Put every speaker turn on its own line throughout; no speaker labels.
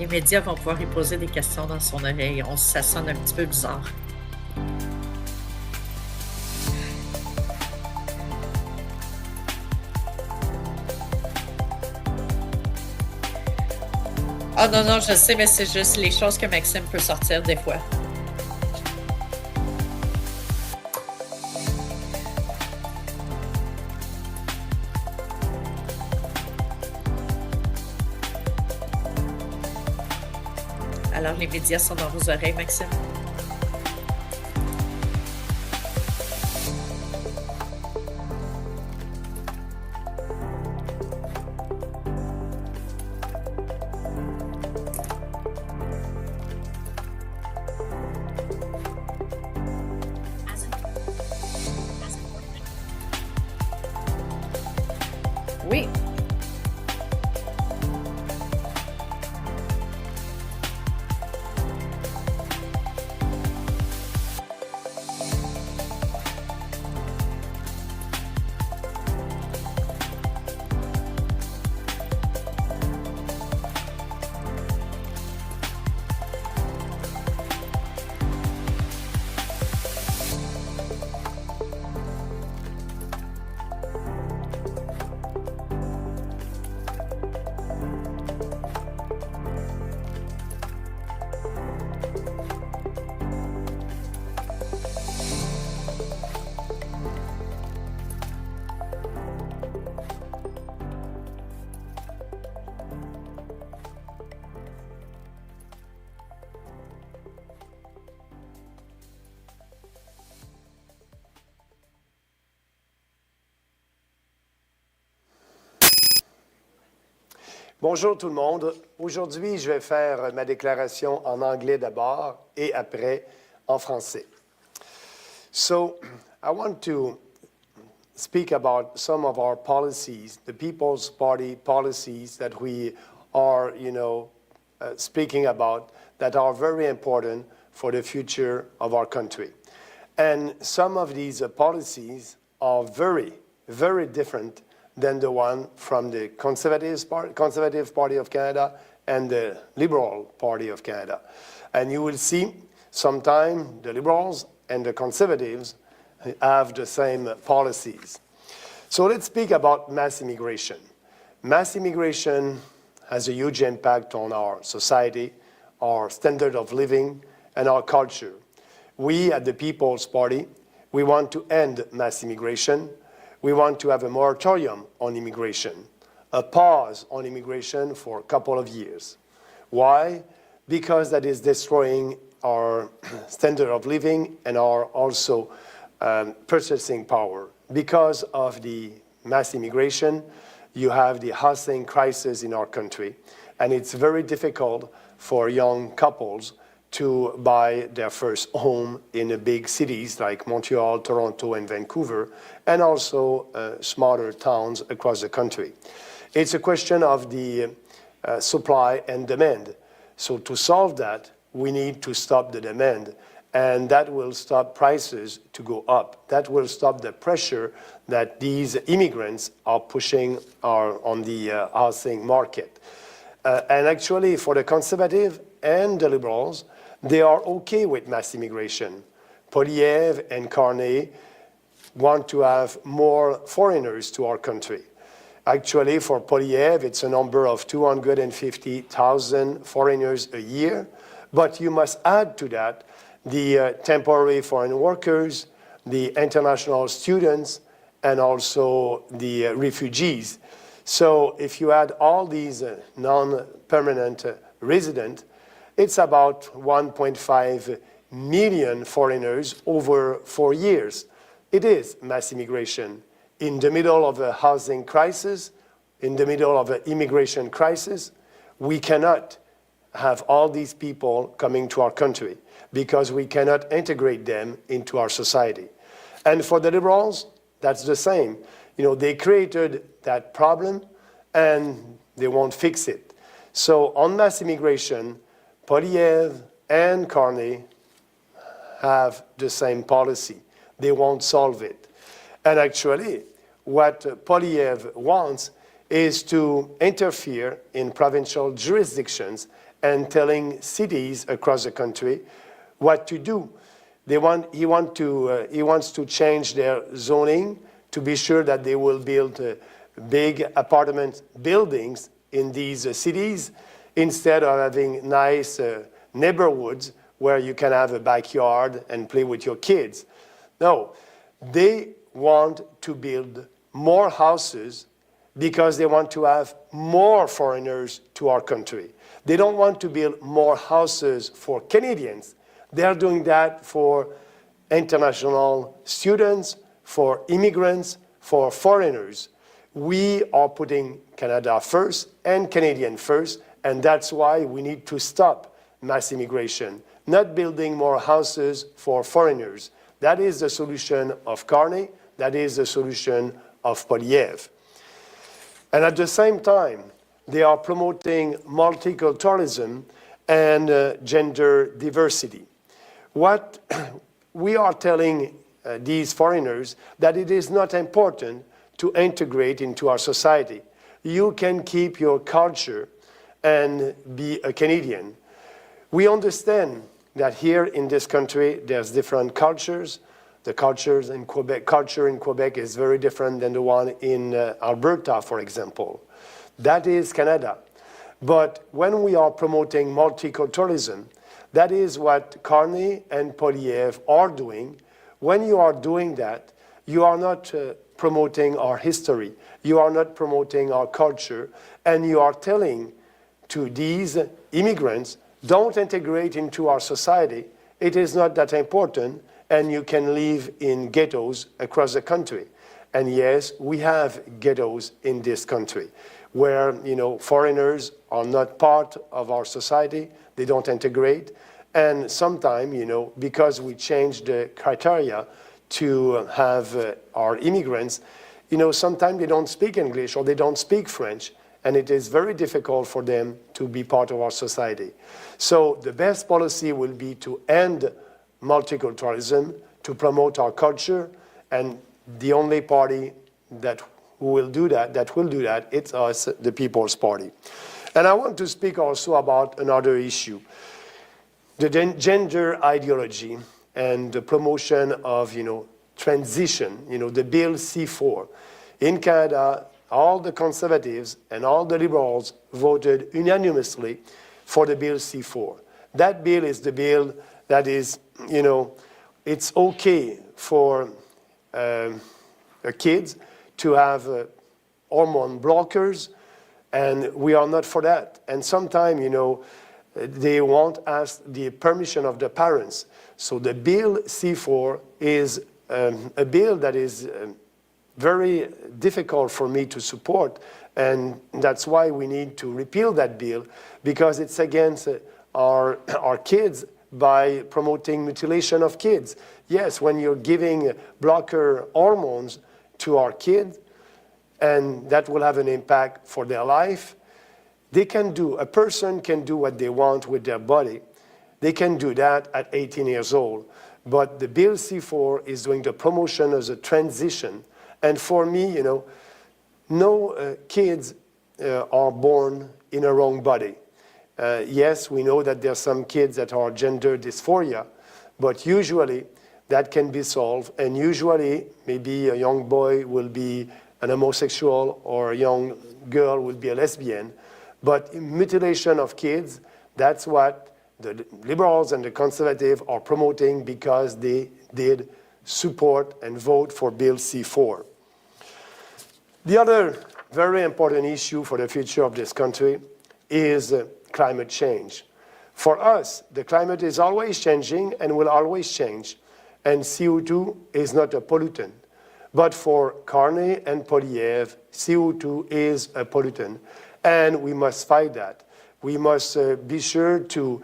Les médias vont pouvoir lui poser des questions dans son oreille. Ça sonne un petit peu bizarre. Ah non, non, je sais, mais c'est juste les choses que Maxime peut sortir des fois. Alors, les médias sont dans vos oreilles, Maxime? Oui.
Bonjour tout le monde. Aujourd'hui, je vais faire ma déclaration en anglais d'abord et après en français. So, I want to speak about some of our policies, the People's Party policies that we are, speaking about that are very important for the future of our country. And some of these policies are very, very different than the one from the Conservative Party of Canada and the Liberal Party of Canada. And you will see sometimes the Liberals and the Conservatives have the same policies. So let's speak about mass immigration. Mass immigration has a huge impact on our society, our standard of living, and our culture. We at the People's Party, we want to end mass immigration. We want to have a moratorium on immigration, a pause on immigration for a couple of years. Why? Because that is destroying our standard of living and our also purchasing power. Because of the mass immigration, you have the housing crisis in our country, and it's very difficult for young couples to buy their first home in the big cities like Montreal, Toronto, and Vancouver, and also smaller towns across the country. It's a question of the supply and demand. So to solve that, we need to stop the demand, and that will stop prices to go up. That will stop the pressure that these immigrants are pushing on the housing market. And actually, for the Conservative and the Liberals, they are okay with mass immigration. Poliev and Carney want to have more foreigners to our country. Actually, for Poliev, it's a number of 250,000 foreigners a year, but you must add to that the temporary foreign workers, the international students, and also the refugees. So if you add all these non-permanent residents, it's about 1.5 million foreigners over 4 years. It is mass immigration. In the middle of a housing crisis, in the middle of an immigration crisis, we cannot have all these people coming to our country because we cannot integrate them into our society. And for the Liberals, that's the same. They created that problem and they won't fix it. So on mass immigration, Poliev and Carney have the same policy. They won't solve it. And actually, what Poliev wants is to interfere in provincial jurisdictions and telling cities across the country what to do. He wants to change their zoning to be sure that they will build big apartment buildings in these cities instead of having nice neighborhoods where you can have a backyard and play with your kids. No, they want to build more houses because they want to have more foreigners to our country. They don't want to build more houses for Canadians. They are doing that for international students, for immigrants, for foreigners. We are putting Canada first and Canadian first, and that's why we need to stop mass immigration, not building more houses for foreigners. That is the solution of Carney. That is the solution of Populaire. And at the same time, they are promoting multiculturalism and gender diversity. What we are telling these foreigners that it is not important to integrate into our society. You can keep your culture and be a Canadian. We understand that here in this country there's different cultures. The culture in Quebec is very different than the one in Alberta, for example. That is Canada. But when we are promoting multiculturalism, that is what Carney and Populaire are doing. When you are doing that, you are not promoting our history. You are not promoting our culture. And you are telling to these immigrants, don't integrate into our society. It is not that important, and you can live in ghettos across the country. And yes, we have ghettos in this country where, foreigners are not part of our society. They don't integrate. And sometimes, because we changed the criteria to have our immigrants, sometimes they don't speak English or they don't speak French, and it is very difficult for them to be part of our society. So the best policy will be to end multiculturalism, to promote our culture, and the only party that will do that, it's us, the People's Party. And I want to speak also about another issue, the gender ideology and the promotion of, transition, the Bill C-4. In Canada, all the conservatives and all the liberals voted unanimously for the Bill C-4. That bill is the bill that is, it's okay for kids to have hormone blockers, and we are not for that. And sometimes, they won't ask the permission of the parents. So the Bill C-4 is a bill that is very difficult for me to support, and that's why we need to repeal that bill, because it's against our kids by promoting mutilation of kids. Yes, when you're giving blocker hormones to our kids, and that will have an impact for their life, a person can do what they want with their body. They can do that at 18 years old. But the Bill C-4 is doing the promotion as a transition. And for me, no kids are born in a wrong body. Yes, we know that there are some kids that are gender dysphoria, but usually that can be solved. And usually, maybe a young boy will be an homosexual or a young girl will be a lesbian. But mutilation of kids, that's what the liberals and the conservatives are promoting, because they did support and vote for Bill C-4. The other very important issue for the future of this country is climate change. For us, the climate is always changing and will always change, and CO2 is not a pollutant. But for Carney and Populaire, CO2 is a pollutant, and we must fight that. We must be sure to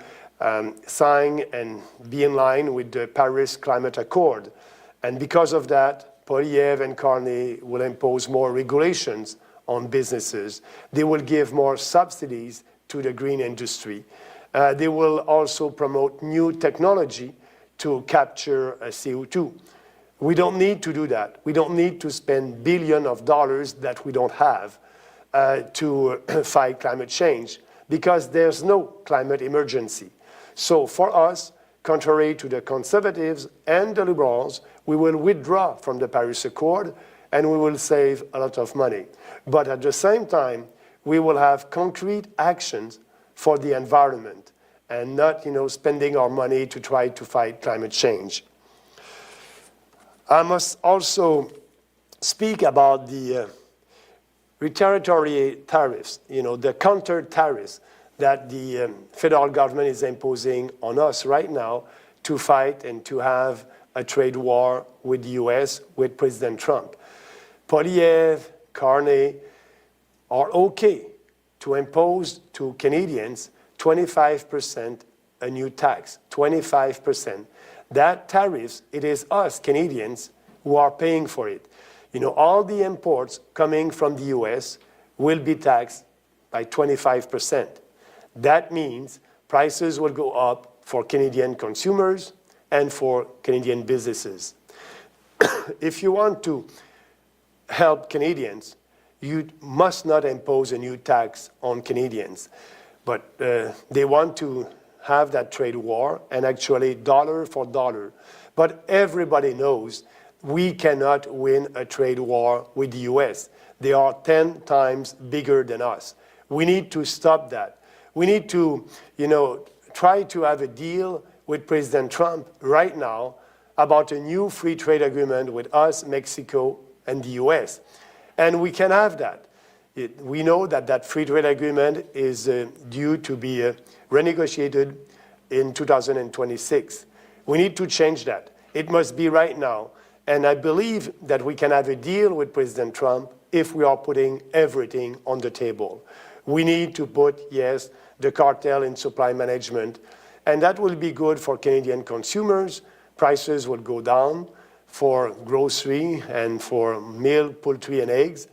sign and be in line with the Paris Climate Accord. And because of that, Populaire and Carney will impose more regulations on businesses. They will give more subsidies to the green industry. They will also promote new technology to capture CO2. We don't need to do that. We don't need to spend billions of dollars that we don't have to fight climate change. because there's no climate emergency. So for us, contrary to the Conservatives and the Liberals, we will withdraw from the Paris Accord and we will save a lot of money. But at the same time, we will have concrete actions for the environment and not, spending our money to try to fight climate change. I must also speak about the retaliatory tariffs, the counter tariffs that the federal government is imposing on us right now to fight and to have a trade war with the US, with President Trump. Polyev, Carney are okay to impose to Canadians 25% a new tax, 25%. That tariffs, it is us Canadians who are paying for it. All the imports coming from the US will be taxed by 25%. That means prices will go up for Canadian consumers and for Canadian businesses. If you want to help Canadians, you must not impose a new tax on Canadians. But they want to have that trade war and actually dollar for dollar. But everybody knows we cannot win a trade war with the US. They are 10 times bigger than us. We need to stop that. We need to, try to have a deal with President Trump right now about a new free trade agreement with us, Mexico, and the US. And we can have that. We know that that free trade agreement is due to be renegotiated in 2026. We need to change that. It must be right now. And I believe that we can have a deal with President Trump if we are putting everything on the table. We need to put, yes, the cartel in supply management, and that will be good for Canadian consumers. Prices will go down for grocery and for milk, poultry, and eggs.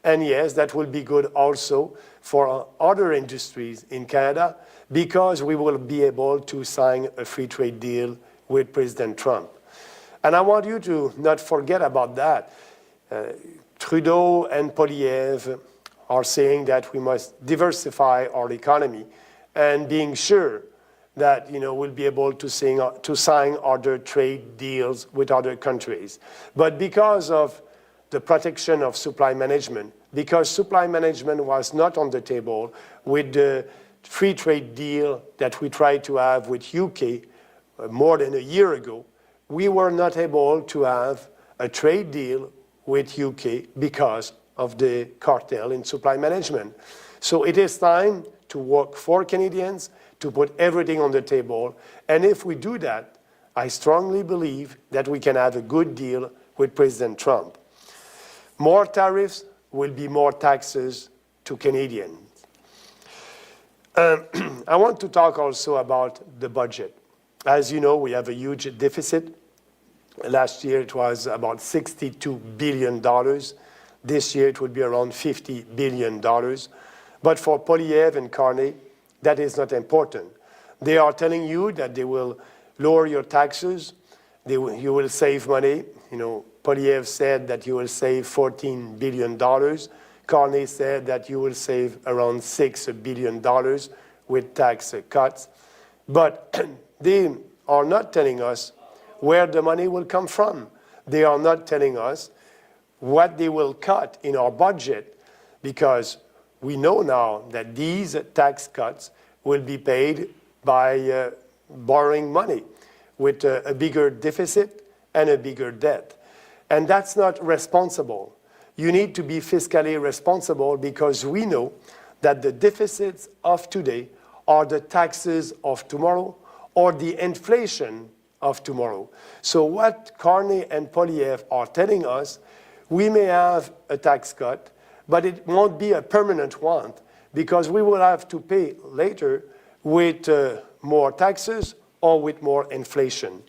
And yes, that will be good also for other industries in Canada because we will be able to sign a free trade deal with President Trump. And I want you to not forget about that. Trudeau and Polyev are saying that we must diversify our economy and being sure that we'll be able to sign other trade deals with other countries. But because of the protection of supply management, because supply management was not on the table with the free trade deal that we tried to have with UK more than a year ago, we were not able to have a trade deal with UK because of the cartel in supply management. So it is time to work for Canadians, to put everything on the table. And if we do that, I strongly believe that we can have a good deal with President Trump. More tariffs will be more taxes to Canadians. I want to talk also about the budget. As you know, we have a huge deficit. Last year it was about $62 billion. This year it will be around $50 billion. But for Polyev and Carney, that is not important. They are telling you that they will lower your taxes, you will save money. Polyev said that you will save $14 billion. Carney said that you will save around $6 billion with tax cuts. But they are not telling us where the money will come from. They are not telling us what they will cut in our budget, because we know now that these tax cuts will be paid by borrowing money with a bigger deficit and a bigger debt. And that's not responsible. You need to be fiscally responsible, because we know that the deficits of today are the taxes of tomorrow or the inflation of tomorrow. So what Carney and Polyev are telling us, we may have a tax cut, but it won't be a permanent one, because we will have to pay later with more taxes or with more inflation.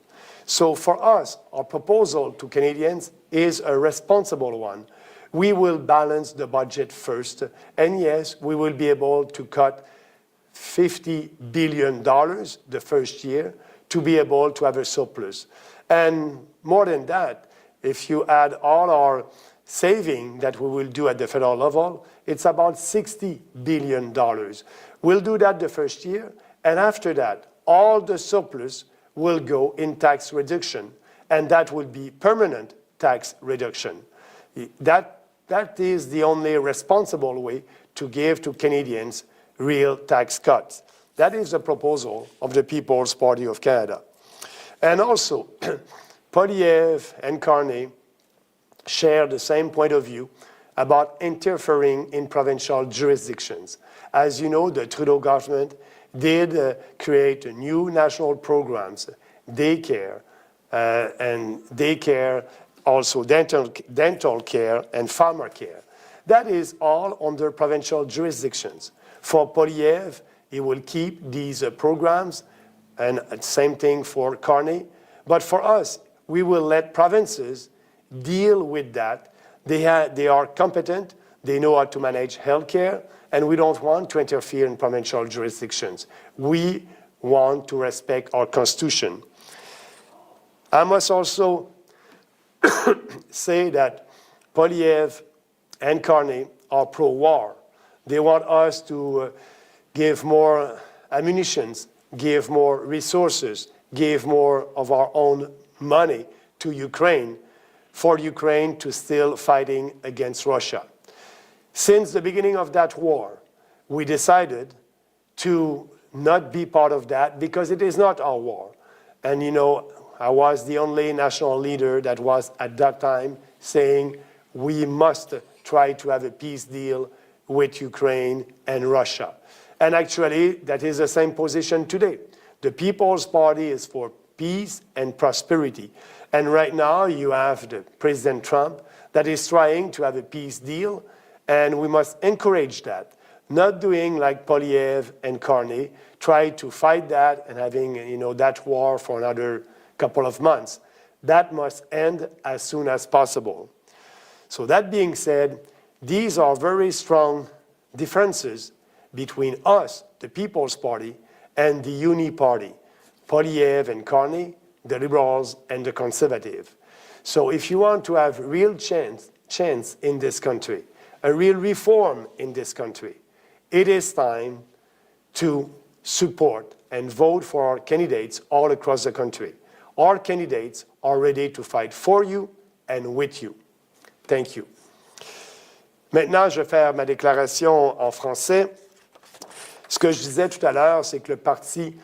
So for us, our proposal to Canadians is a responsible one. We will balance the budget first, and yes, we will be able to cut $50 billion the first year to be able to have a surplus. And more than that, if you add all our saving that we will do at the federal level, it's about $60 billion. We'll do that the first year, and after that, all the surplus will go in tax reduction, and that will be permanent tax reduction. That is the only responsible way to give to Canadians real tax cuts. That is the proposal of the People's Party of Canada. And also, Poilievre and Carney share the same point of view about interfering in provincial jurisdictions. As you know, the Trudeau government did create new national programs, daycare, also dental care and farmer care. That is all under provincial jurisdictions. For Poilievre, he will keep these programs, and same thing for Carney. But for us, we will let provinces deal with that. They are competent, they know how to manage healthcare, and we don't want to interfere in provincial jurisdictions. We want to respect our Constitution. I must also say that Poilievre and Carney are pro-war. They want us to give more ammunition, give more resources, give more of our own money to Ukraine, for Ukraine to still fighting against Russia. Since the beginning of that war, we decided to not be part of that because it is not our war. And you know, I was the only national leader that was at that time saying we must try to have a peace deal with Ukraine and Russia. And actually, that is the same position today. The People's Party is for peace and prosperity. And right now, you have the President Trump that is trying to have a peace deal, and we must encourage that. Not doing like Poilievre and Carney, try to fight that and having, you know, that war for another couple of months. That must end as soon as possible. So that being said, these are very strong differences between us, the People's Party, and the Uni Party, Poilievre and Carney, the Liberals and the Conservative. So if you want to have real chance in this country, a real reform in this country, it is time to support and vote for our candidates all across the country. Our candidates are ready to fight for you and with you. Thank you. Maintenant, je vais faire ma déclaration en français. Ce que je disais tout à l'heure, c'est que le Parti,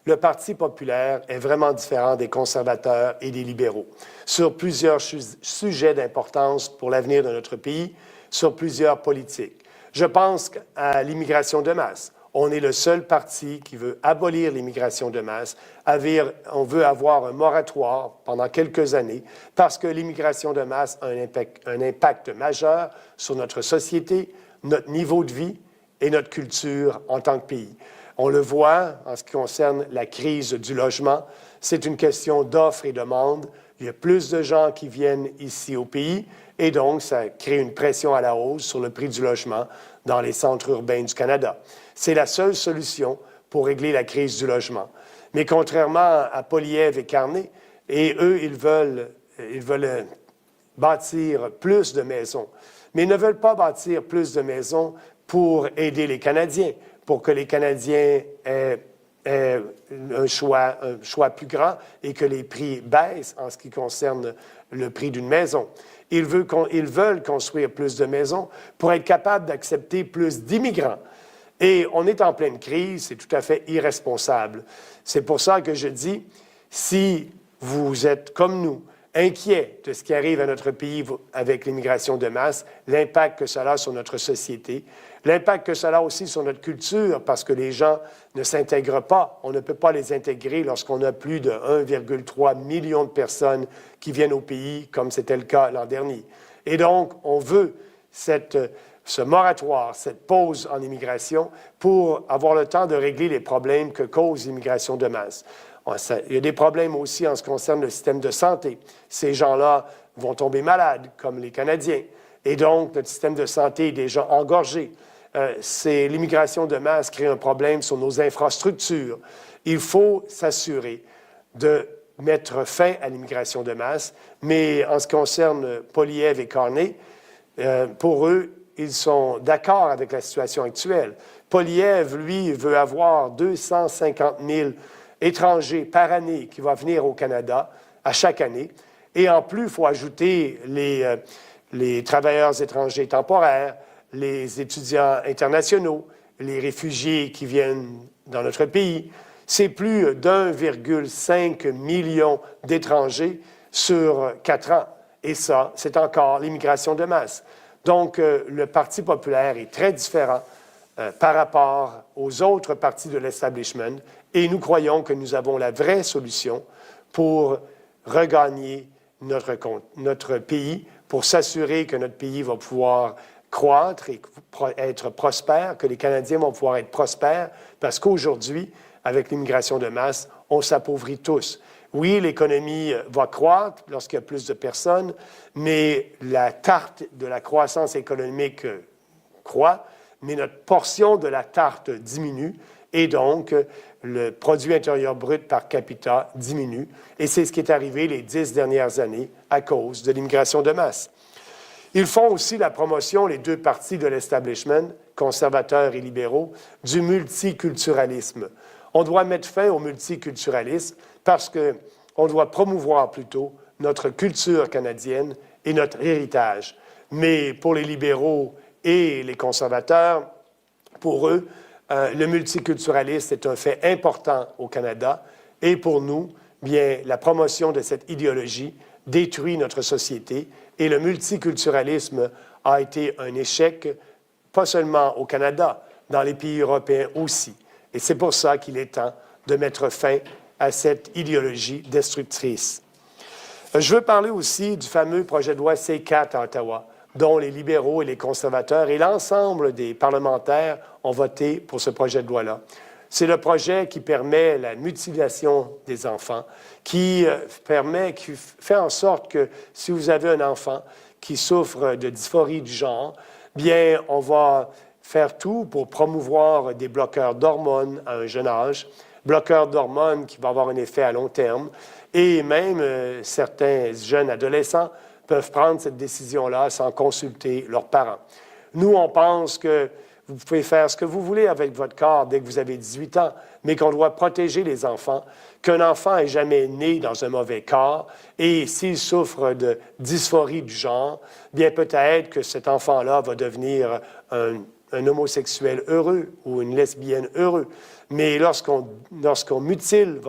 le Parti populaire est vraiment différent des conservateurs et des libéraux sur plusieurs sujets d'importance pour l'avenir de notre pays, sur plusieurs politiques. Je pense à l'immigration de masse. On est le seul parti qui veut abolir l'immigration de masse. On veut avoir un moratoire pendant quelques années parce que l'immigration de masse a un impact majeur sur notre société, notre niveau de vie et notre culture en tant que pays. On le voit en ce qui concerne la crise du logement. C'est une question d'offre et demande. Il y a plus de gens qui viennent ici au pays et donc ça crée une pression à la hausse sur le prix du logement dans les centres urbains du Canada. C'est la seule solution pour régler la crise du logement. Mais contrairement à Poilievre et Carney, et eux, ils veulent bâtir plus de maisons. Mais ils ne veulent pas bâtir plus de maisons pour aider les Canadiens, pour que les Canadiens aient un choix plus grand et que les prix baissent en ce qui concerne le prix d'une maison. Ils veulent construire plus de maisons pour être capables d'accepter plus d'immigrants. Et on est en pleine crise, c'est tout à fait irresponsable. C'est pour ça que je dis, si vous êtes comme nous, inquiets de ce qui arrive à notre pays avec l'immigration de masse, l'impact que cela a sur notre société, l'impact que cela a aussi sur notre culture, parce que les gens ne s'intègrent pas. On ne peut pas les intégrer lorsqu'on a plus de 1,3 million de personnes qui viennent au pays, comme c'était le cas l'an dernier. Et donc, on veut ce moratoire, cette pause en immigration pour avoir le temps de régler les problèmes que cause l'immigration de masse. Il y a des problèmes aussi en ce qui concerne le système de santé. Ces gens-là vont tomber malades, comme les Canadiens. Et donc, notre système de santé est déjà engorgé. L'immigration de masse crée un problème sur nos infrastructures. Il faut s'assurer de mettre fin à l'immigration de masse, mais en ce qui concerne Poilievre et Carney, pour eux, ils sont d'accord avec la situation actuelle. Poilievre, lui, veut avoir 250 000 étrangers par année qui vont venir au Canada à chaque année. Et en plus, il faut ajouter les travailleurs étrangers temporaires, les étudiants internationaux, les réfugiés qui viennent dans notre pays. C'est plus d'1,5 million d'étrangers sur 4 ans. Et ça, c'est encore l'immigration de masse. Donc, le Parti populaire est très différent par rapport aux autres partis de l'establishment et nous croyons que nous avons la vraie solution pour regagner notre pays, pour s'assurer que notre pays va pouvoir croître et être prospère, que les Canadiens vont pouvoir être prospères, parce qu'aujourd'hui, avec l'immigration de masse, on s'appauvrit tous. Oui, l'économie va croître lorsqu'il y a plus de personnes, mais la tarte de la croissance économique croît, mais notre portion de la tarte diminue et donc le produit intérieur brut par capita diminue. Et c'est ce qui est arrivé les 10 dernières années à cause de l'immigration de masse. Ils font aussi la promotion, les deux partis de l'establishment, conservateurs et libéraux, du multiculturalisme. On doit mettre fin au multiculturalisme parce qu'on doit promouvoir plutôt notre culture canadienne et notre héritage. Mais pour les libéraux et les conservateurs, pour eux, le multiculturalisme est un fait important au Canada. Et pour nous, bien, la promotion de cette idéologie détruit notre société. Et le multiculturalisme a été un échec, pas seulement au Canada, dans les pays européens aussi. Et c'est pour ça qu'il est temps de mettre fin à cette idéologie destructrice. Je veux parler aussi du fameux projet de loi C4 à Ottawa, dont les libéraux et les conservateurs et l'ensemble des parlementaires ont voté pour ce projet de loi-là. C'est le projet qui permet la mutilation des enfants, qui fait en sorte que si vous avez un enfant qui souffre de dysphorie du genre, bien, on va faire tout pour promouvoir des bloqueurs d'hormones à un jeune âge, bloqueurs d'hormones qui vont avoir un effet à long terme, et même certains jeunes adolescents peuvent prendre cette décision-là sans consulter leurs parents. Nous, on pense que vous pouvez faire ce que vous voulez avec votre corps dès que vous avez 18 ans, mais qu'on doit protéger les enfants, qu'un enfant n'est jamais né dans un mauvais corps, et s'il souffre de dysphorie du genre, bien peut-être que cet enfant-là va devenir un homosexuel heureux ou une lesbienne heureux. Mais lorsqu'on mutile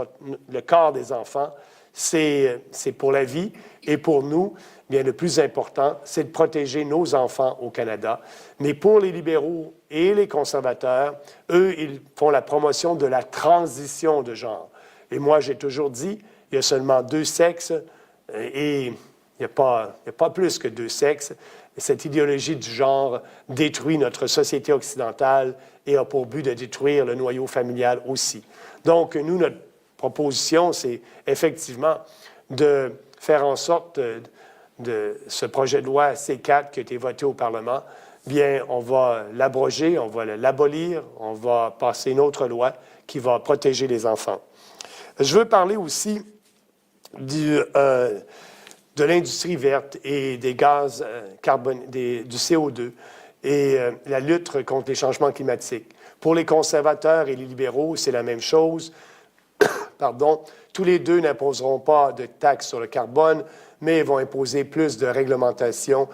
le corps des enfants, c'est pour la vie. Et pour nous, bien, le plus important, c'est de protéger nos enfants au Canada. Mais pour les libéraux et les conservateurs, eux, ils font la promotion de la transition de genre. Et moi, j'ai toujours dit, il y a seulement 2 sexes et il n'y a pas plus que 2 sexes. Cette idéologie du genre détruit notre société occidentale et a pour but de détruire le noyau familial aussi. Donc, nous, notre proposition, c'est effectivement de faire en sorte de ce projet de loi C4 qui a été voté au Parlement, bien, on va l'abroger, on va l'abolir, on va passer une autre loi qui va protéger les enfants. Je veux parler aussi de l'industrie verte et des gaz du CO2 et la lutte contre les changements climatiques. Pour les conservateurs et les libéraux, c'est la même chose. Pardon, tous les deux n'imposeront pas de taxes sur le carbone, mais vont imposer plus de réglementation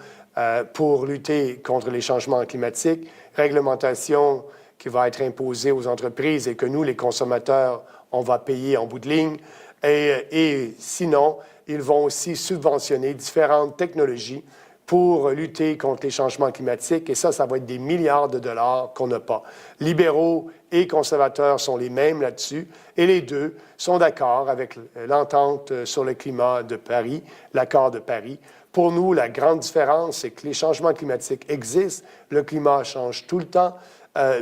pour lutter contre les changements climatiques. Réglementation qui va être imposée aux entreprises et que nous, les consommateurs, on va payer en bout de ligne. Et sinon, ils vont aussi subventionner différentes technologies pour lutter contre les changements climatiques. Et ça va être des milliards de dollars qu'on n'a pas. Libéraux et conservateurs sont les mêmes là-dessus. Et les deux sont d'accord avec l'entente sur le climat de Paris, l'accord de Paris. Pour nous, la grande différence, c'est que les changements climatiques existent. Le climat change tout le temps.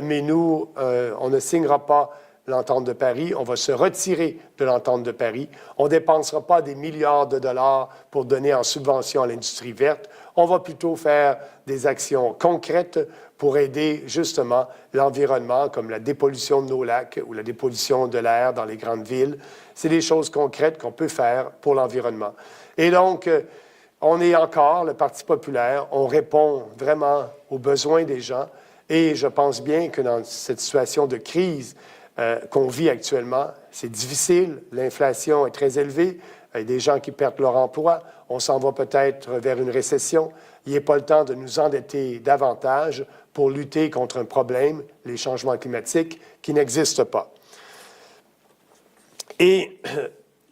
Mais nous, on ne signera pas l'entente de Paris, on va se retirer de l'entente de Paris. On ne dépensera pas des milliards de dollars pour donner en subvention à l'industrie verte. On va plutôt faire des actions concrètes pour aider justement l'environnement, comme la dépollution de nos lacs ou la dépollution de l'air dans les grandes villes. C'est des choses concrètes qu'on peut faire pour l'environnement. Et donc, on est encore le Parti populaire, on répond vraiment aux besoins des gens et je pense bien que dans cette situation de crise qu'on vit actuellement, c'est difficile, l'inflation est très élevée, il y a des gens qui perdent leur emploi, on s'en va peut-être vers une récession. Il n'est pas le temps de nous endetter davantage pour lutter contre un problème, les changements climatiques, qui n'existent pas. Et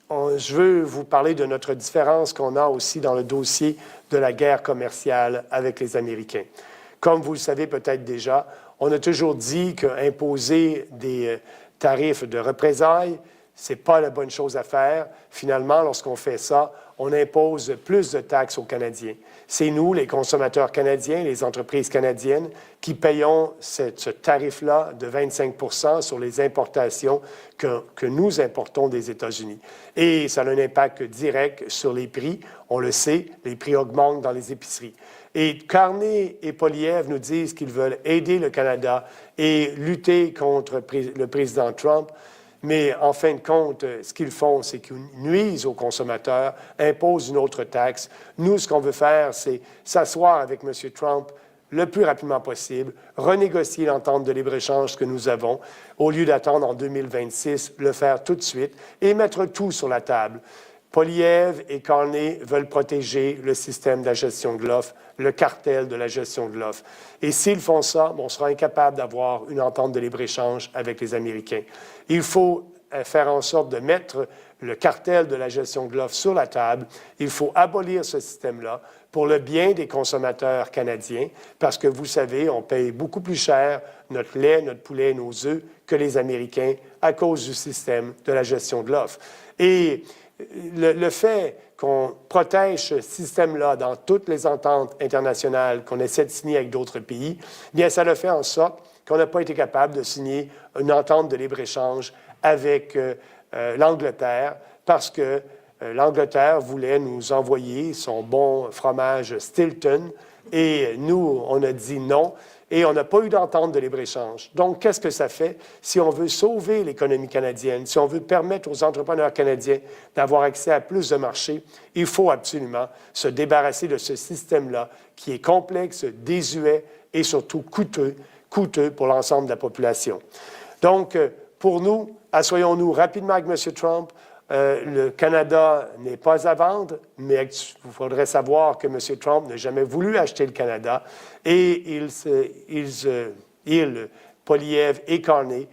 je veux vous parler de notre différence qu'on a aussi dans le dossier de la guerre commerciale avec les Américains. Comme vous le savez peut-être déjà, on a toujours dit qu'imposer des tarifs de représailles, ce n'est pas la bonne chose à faire. Finalement, lorsqu'on fait ça, on impose plus de taxes aux Canadiens. C'est nous, les consommateurs canadiens, les entreprises canadiennes, qui payons ce tarif-là de 25 % sur les importations que nous importons des États-Unis. Et ça a un impact direct sur les prix. On le sait, les prix augmentent dans les épiceries. Et Carney et Poilievre nous disent qu'ils veulent aider le Canada et lutter contre le président Trump. Mais en fin de compte, ce qu'ils font, c'est qu'ils nuisent aux consommateurs, imposent une autre taxe. Nous, ce qu'on veut faire, c'est s'asseoir avec M. Trump le plus rapidement possible, renégocier l'entente de libre-échange que nous avons, au lieu d'attendre en 2026, le faire tout de suite et mettre tout sur la table. Poilievre et Carney veulent protéger le système de la gestion de l'offre, le cartel de la gestion de l'offre. Et s'ils font ça, on sera incapable d'avoir une entente de libre-échange avec les Américains. Il faut faire en sorte de mettre le cartel de la gestion de l'offre sur la table. Il faut abolir ce système-là pour le bien des consommateurs canadiens, parce que vous savez, on paye beaucoup plus cher notre lait, notre poulet, nos œufs que les Américains à cause du système de la gestion de l'offre. Et le fait qu'on protège ce système-là dans toutes les ententes internationales qu'on essaie de signer avec d'autres pays, bien, ça le fait en sorte qu'on n'a pas été capable de signer une entente de libre-échange avec l'Angleterre parce que l'Angleterre voulait nous envoyer son bon fromage Stilton et nous, on a dit non. Et on n'a pas eu d'entente de libre-échange. Donc, qu'est-ce que ça fait? Si on veut sauver l'économie canadienne, si on veut permettre aux entrepreneurs canadiens d'avoir accès à plus de marchés, il faut absolument se débarrasser de ce système-là qui est complexe, désuet et surtout coûteux pour l'ensemble de la population. Donc, pour nous, assoyons-nous rapidement avec M. Trump. Le Canada n'est pas à vendre, mais il faudrait savoir que M. Trump n'a jamais voulu acheter le Canada et Poilievre et Carney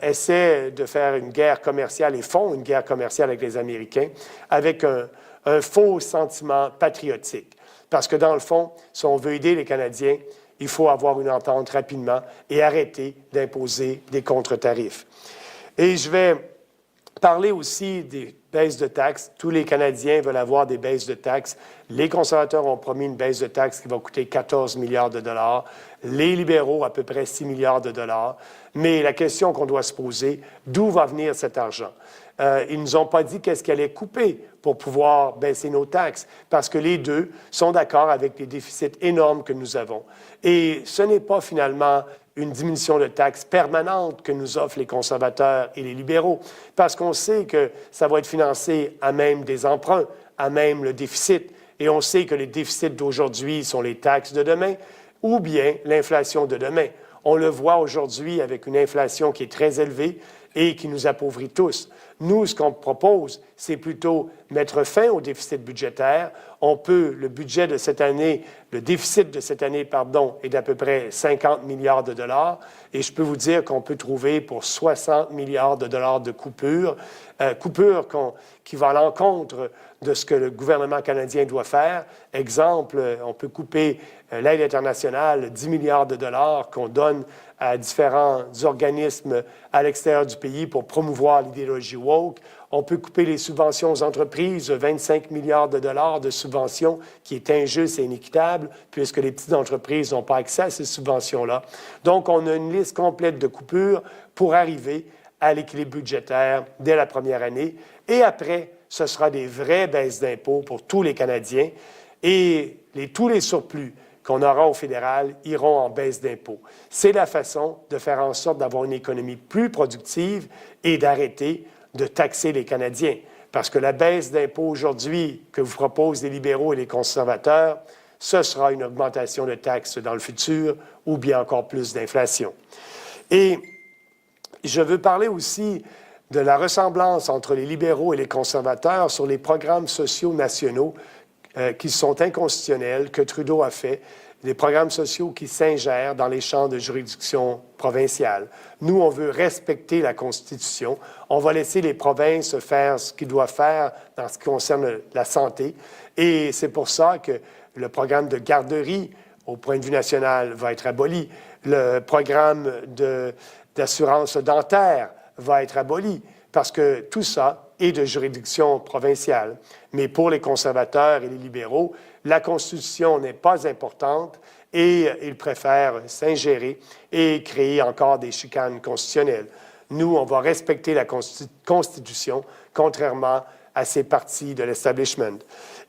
essaient de faire une guerre commerciale et font une guerre commerciale avec les Américains avec un faux sentiment patriotique. Parce que dans le fond, si on veut aider les Canadiens, il faut avoir une entente rapidement et arrêter d'imposer des contre-tarifs. Et je vais parler aussi des baisses de taxes. Tous les Canadiens veulent avoir des baisses de taxes. Les conservateurs ont promis une baisse de taxes qui va coûter 14 milliards de dollars. Les libéraux, à peu près 6 milliards de dollars. Mais la question qu'on doit se poser, d'où va venir cet argent? Ils ne nous ont pas dit qu'est-ce qu'ils allaient couper pour pouvoir baisser nos taxes, parce que les deux sont d'accord avec les déficits énormes que nous avons. Et ce n'est pas finalement une diminution de taxes permanente que nous offrent les conservateurs et les libéraux, parce qu'on sait que ça va être financé à même des emprunts, à même le déficit, et on sait que les déficits d'aujourd'hui sont les taxes de demain, ou bien l'inflation de demain. On le voit aujourd'hui avec une inflation qui est très élevée et qui nous appauvrit tous. Nous, ce qu'on propose, c'est plutôt mettre fin au déficit budgétaire. Le budget de cette année, le déficit de cette année, est d'à peu près 50 milliards de dollars. Et je peux vous dire qu'on peut trouver pour 60 milliards de dollars de coupures, qui vont à l'encontre de ce que le gouvernement canadien doit faire. Exemple, on peut couper l'aide internationale, 10 milliards de dollars qu'on donne à différents organismes à l'extérieur du pays pour promouvoir l'idéologie woke. On peut couper les subventions aux entreprises, 25 milliards de dollars de subventions, qui est injuste et inéquitable, puisque les petites entreprises n'ont pas accès à ces subventions-là. Donc, on a une liste complète de coupures pour arriver à l'équilibre budgétaire dès la première année. Et après, ce sera des vraies baisses d'impôts pour tous les Canadiens. Et tous les surplus qu'on aura au fédéral iront en baisse d'impôts. C'est la façon de faire en sorte d'avoir une économie plus productive et d'arrêter de taxer les Canadiens. Parce que la baisse d'impôts aujourd'hui que vous proposent les libéraux et les conservateurs, ce sera une augmentation de taxes dans le futur ou bien encore plus d'inflation. Et je veux parler aussi de la ressemblance entre les libéraux et les conservateurs sur les programmes sociaux nationaux qui sont inconstitutionnels, que Trudeau a fait, des programmes sociaux qui s'ingèrent dans les champs de juridiction provinciale. Nous, on veut respecter la Constitution. On va laisser les provinces faire ce qu'ils doivent faire dans ce qui concerne la santé. Et c'est pour ça que le programme de garderie, au point de vue national, va être aboli. Le programme d'assurance dentaire va être aboli, parce que tout ça est de juridiction provinciale. Mais pour les conservateurs et les libéraux, la Constitution n'est pas importante et ils préfèrent s'ingérer et créer encore des chicanes constitutionnelles. Nous, on va respecter la Constitution, contrairement à ces partis de l'establishment.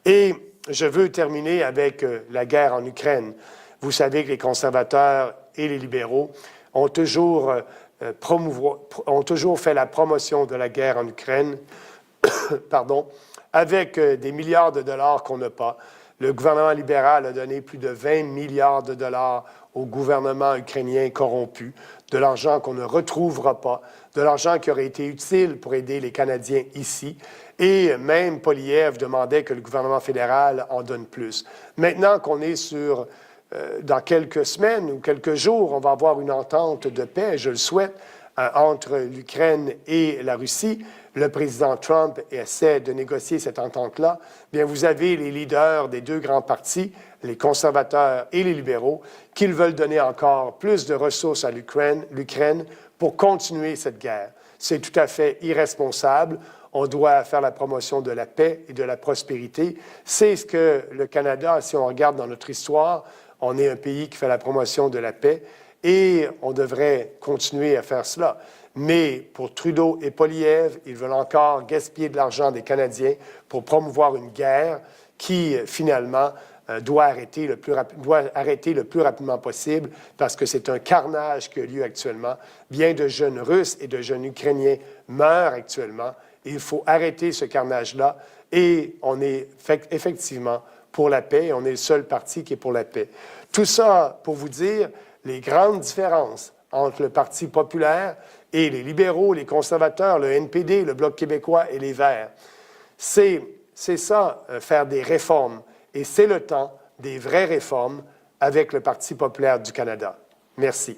Et je veux terminer avec la guerre en Ukraine. Vous savez que les conservateurs et les libéraux ont toujours fait la promotion de la guerre en Ukraine, pardon, avec des milliards de dollars qu'on n'a pas. Le gouvernement libéral a donné plus de 20 milliards de dollars au gouvernement ukrainien corrompu, de l'argent qu'on ne retrouvera pas, de l'argent qui aurait été utile pour aider les Canadiens ici. Et même Poilievre demandait que le gouvernement fédéral en donne plus. Maintenant qu'on est dans quelques semaines ou quelques jours, on va avoir une entente de paix, je le souhaite, entre l'Ukraine et la Russie. Le président Trump essaie de négocier cette entente-là. Bien, vous avez les leaders des deux grands partis, les conservateurs et les libéraux, qui veulent donner encore plus de ressources à l'Ukraine pour continuer cette guerre. C'est tout à fait irresponsable. On doit faire la promotion de la paix et de la prospérité. C'est ce que le Canada, si on regarde dans notre histoire, on est un pays qui fait la promotion de la paix et on devrait continuer à faire cela. Mais pour Trudeau et Poilievre, ils veulent encore gaspiller de l'argent des Canadiens pour promouvoir une guerre qui, finalement, doit arrêter le plus rapidement possible parce que c'est un carnage qui a lieu actuellement. Bien de jeunes Russes et de jeunes Ukrainiens meurent actuellement. Il faut arrêter ce carnage-là et on est effectivement pour la paix. On est le seul parti qui est pour la paix. Tout ça pour vous dire les grandes différences entre le Parti populaire et les libéraux, les conservateurs, le NPD, le Bloc québécois et les Verts. C'est ça, faire des réformes. Et c'est le temps des vraies réformes avec le Parti populaire du Canada. Merci.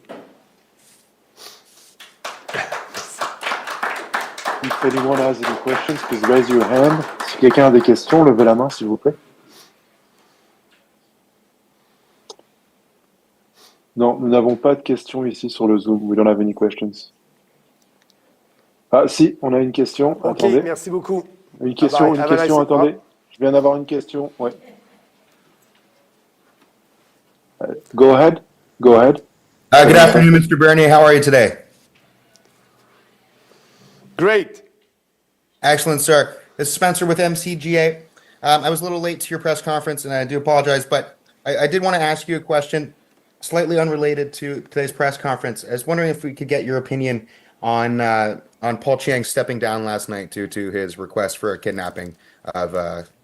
If anyone has any questions, please raise your hand. Si quelqu'un a des questions, levez la main, s'il vous plaît. Non, nous n'avons pas de questions ici sur le Zoom. We don't have any questions. Ah, si, on a une question.
OK,
attendez.
merci beaucoup.
Une question, attendez. Je viens d'avoir une question. Ouais. Go ahead.
Good afternoon, Mr. Bernier. How are you today?
Great.
Excellent, sir. This is Spencer with MCGA. I was a little late to your press conference, and I do apologize, but I did want to ask you a question slightly unrelated to today's press conference. I was wondering if we could get your opinion on Paul Chiang stepping down last night due to his request for a kidnapping of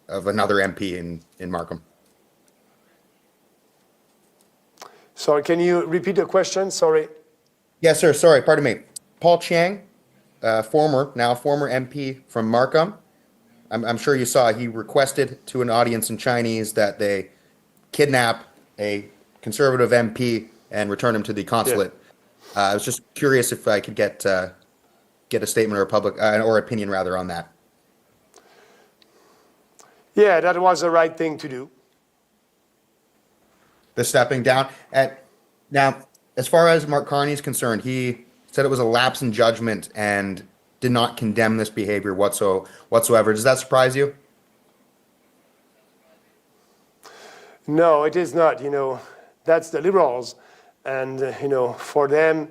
another MP in Markham.
Sorry, can you repeat the question? Sorry.
Yes, sir. Sorry, pardon me. Paul Chiang, former MP from Markham. I'm sure you saw he requested to an audience in Chinese that they kidnap a conservative MP and return him to the consulate. Yeah. I was just curious if I could get a statement or opinion rather on that.
Yeah, that was the right thing to do.
The stepping down. Now, as far as Mark Carney's concerned, he said it was a lapse in judgment and did not condemn this behavior whatsoever. Does that surprise you? No,
it is not. That's the Liberals. And, for them,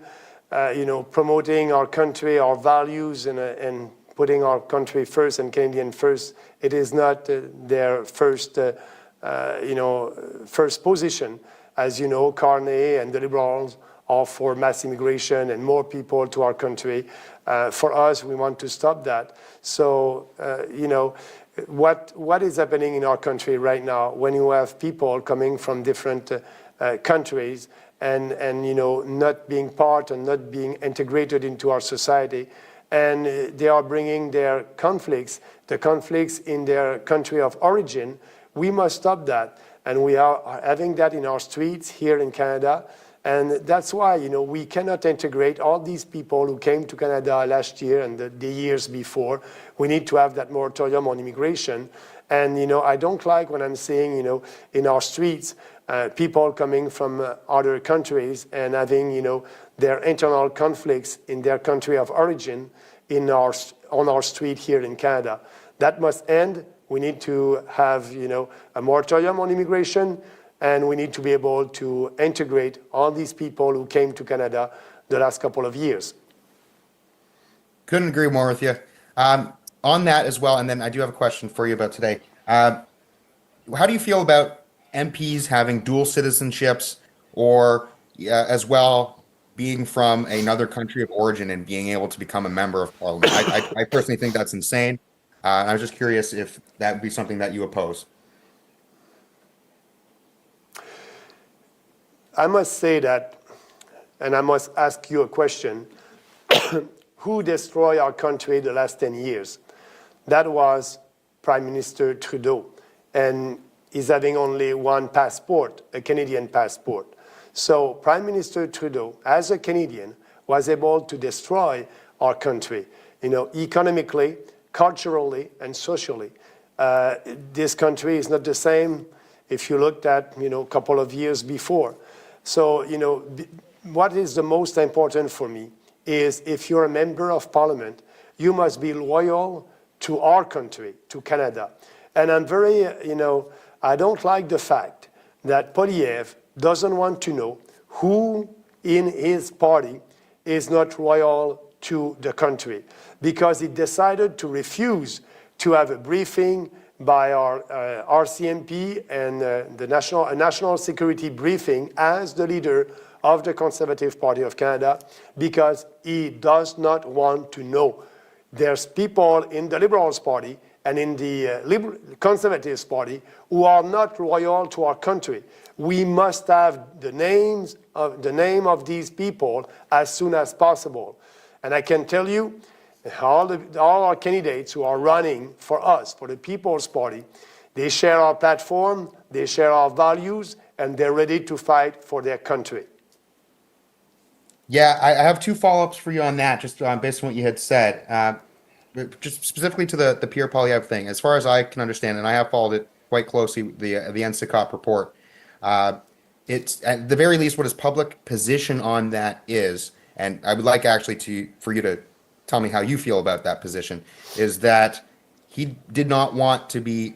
promoting our country, our values, and putting our country first and Canadian first. It is not their first, first position. As you know, Carney and the Liberals are for mass immigration and more people to our country. For us, we want to stop that. So, what is happening in our country right now when you have people coming from different countries and not being part and not being integrated into our society, and they are bringing their conflicts, the conflicts in their country of origin, we must stop that. And we are having that in our streets here in Canada. And that's why, we cannot integrate all these people who came to Canada last year and the years before. We need to have that moratorium on immigration. And, I don't like when I'm seeing, in our streets, people coming from other countries and having, their internal conflicts in their country of origin on our street here in Canada. That must end. We need to have, a moratorium on immigration, and we need to be able to integrate all these people who came to Canada the last couple of years.
Couldn't agree more with you. On that as well, and then I do have a question for you about today. How do you feel about MPs having dual citizenships, or as well being from another country of origin and being able to become a member of parliament? I personally think that's insane. I was just curious if that would be something that you oppose.
I must say that, and I must ask you a question. Who destroyed our country the last 10 years? That was Prime Minister Trudeau. And he's having only one passport, a Canadian passport. So Prime Minister Trudeau, as a Canadian, was able to destroy our country, economically, culturally, and socially. This country is not the same if you looked at, a couple of years before. So, what is the most important for me is if you're a member of parliament, you must be loyal to our country, to Canada. And I'm very, I don't like the fact that Poilievre doesn't want to know who in his party is not loyal to the country, because he decided to refuse to have a briefing by our RCMP and the national security briefing as the leader of the Conservative Party of Canada, because he does not want to know. There's people in the Liberals Party and in the Conservatives Party who are not loyal to our country. We must have the name of these people as soon as possible. And I can tell you, all our candidates who are running for us, for the People's Party, they share our platform, they share our values, and they're ready to fight for their country.
Yeah, I have two follow-ups for you on that, just based on what you had said. Just specifically to the Pierre Poilievre thing, as far as I can understand, and I have followed it quite closely, the NCCOP report, it's at the very least what his public position on that is, and I would like actually for you to tell me how you feel about that position, is that he did not want to be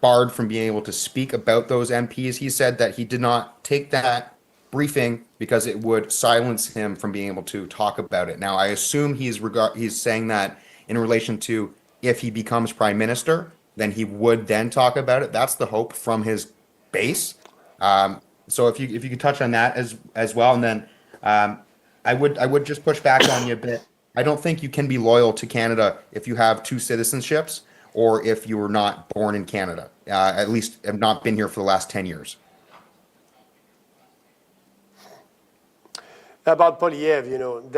barred from being able to speak about those MPs. He said that he did not take that briefing because it would silence him from being able to talk about it. Now, I assume he's saying that in relation to if he becomes prime minister, then he would then talk about it. That's the hope from his base. So if you could touch on that as well, and then I would just push back on you a bit. I don't think you can be loyal to Canada if you have two citizenships or if you were not born in Canada. At least have not been here for the last 10 years.
About Poilievre,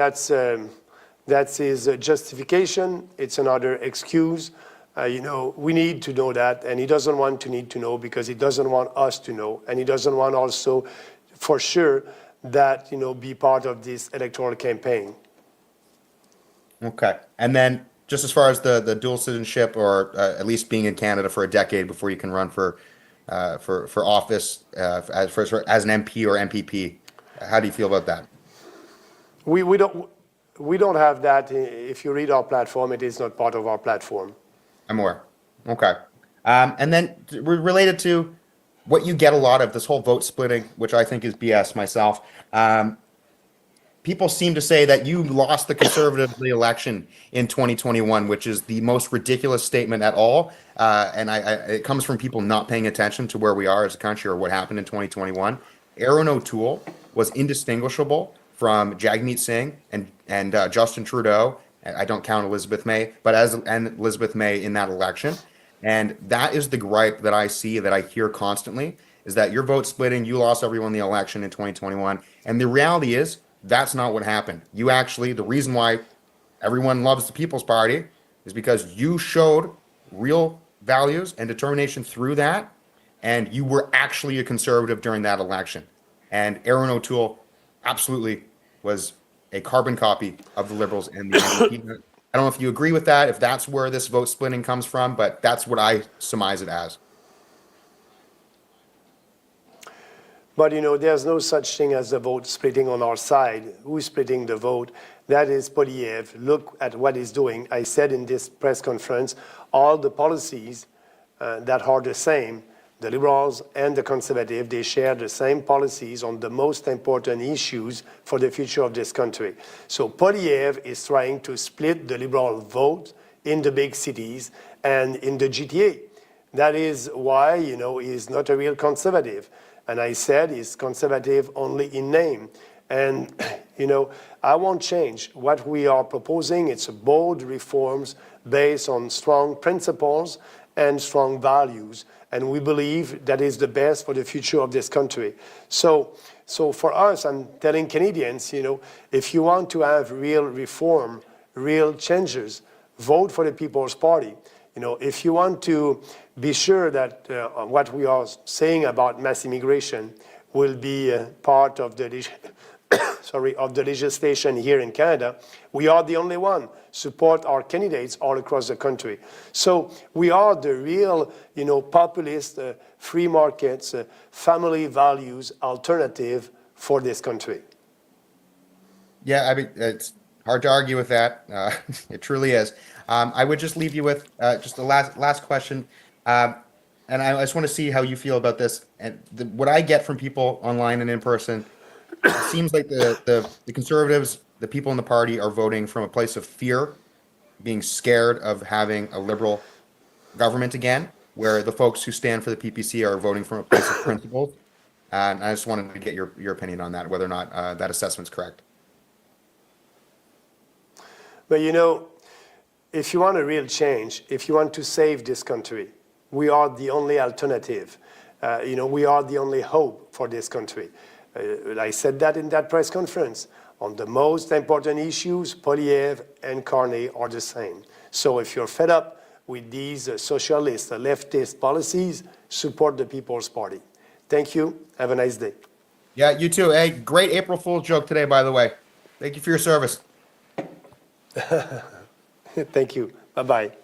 that's his justification. It's another excuse. We need to know that, and he doesn't want to need to know because he doesn't want us to know, and he doesn't want also, for sure, that be part of this electoral campaign.
Okay, and then just as far as the dual citizenship, or at least being in Canada for a decade before you can run for office as an MP or MPP, how do you feel about that?
We don't have that. If you read our platform, it is not part of our platform.
I'm aware. Okay. And then related to what you get a lot of, this whole vote splitting, which I think is BS myself. people seem to say that you lost the Conservative election in 2021, which is the most ridiculous statement at all. And it comes from people not paying attention to where we are as a country or what happened in 2021. Aaron O'Toole was indistinguishable from Jagmeet Singh and Justin Trudeau. I don't count Elizabeth May, but and Elizabeth May in that election. And that is the gripe that I see, that I hear constantly, is that you're vote splitting, you lost everyone the election in 2021. And the reality is, that's not what happened. You actually, the reason why everyone loves the People's Party is because you showed real values and determination through that, and you were actually a conservative during that election. And Aaron O'Toole absolutely was a carbon copy of the Liberals and the NDP. I don't know if you agree with that, if that's where this vote splitting comes from, but that's what I surmise it as.
But, you know, there's no such thing as a vote splitting on our side. Who's splitting the vote? That is Polyev. Look at what he's doing. I said in this press conference, all the policies that are the same, the Liberals and the Conservative, they share the same policies on the most important issues for the future of this country. So Polyev is trying to split the Liberal vote in the big cities and in the GTA. That is why, you know, he's not a real conservative. And I said he's conservative only in name. And, you know, I won't change. What we are proposing, it's bold reforms based on strong principles and strong values. And we believe that is the best for the future of this country. So for us, I'm telling Canadians, you know, if you want to have real reform, real changes, vote for the People's Party. You know, if you want to be sure that what we are saying about mass immigration will be part of the of the legislation here in Canada, we are the only one. Support our candidates all across the country. So we are the real, you know, populist, free markets, family values alternative for this country.
Yeah, I mean, it's hard to argue with that. It truly is. I would just leave you with just the last question. And I just want to see how you feel about this. And what I get from people online and in person, it seems like the Conservatives, the people in the party, are voting from a place of fear, being scared of having a Liberal government again, where the folks who stand for the PPC are voting from a place of principle. And I just wanted to get your opinion on that, whether or not that assessment's correct.
But, you know, if you want a real change, if you want to save this country, we are the only alternative. You know, we are the only hope for this country. I said that in that press conference. On the most important issues, Polyev and Carney are the same. So if you're fed up with these socialist, leftist policies, support the People's Party. Thank you. Have a nice day.
Yeah, you too. Hey, great April Fool's joke today, by the way. Thank you for your service.
Thank you. Bye-bye.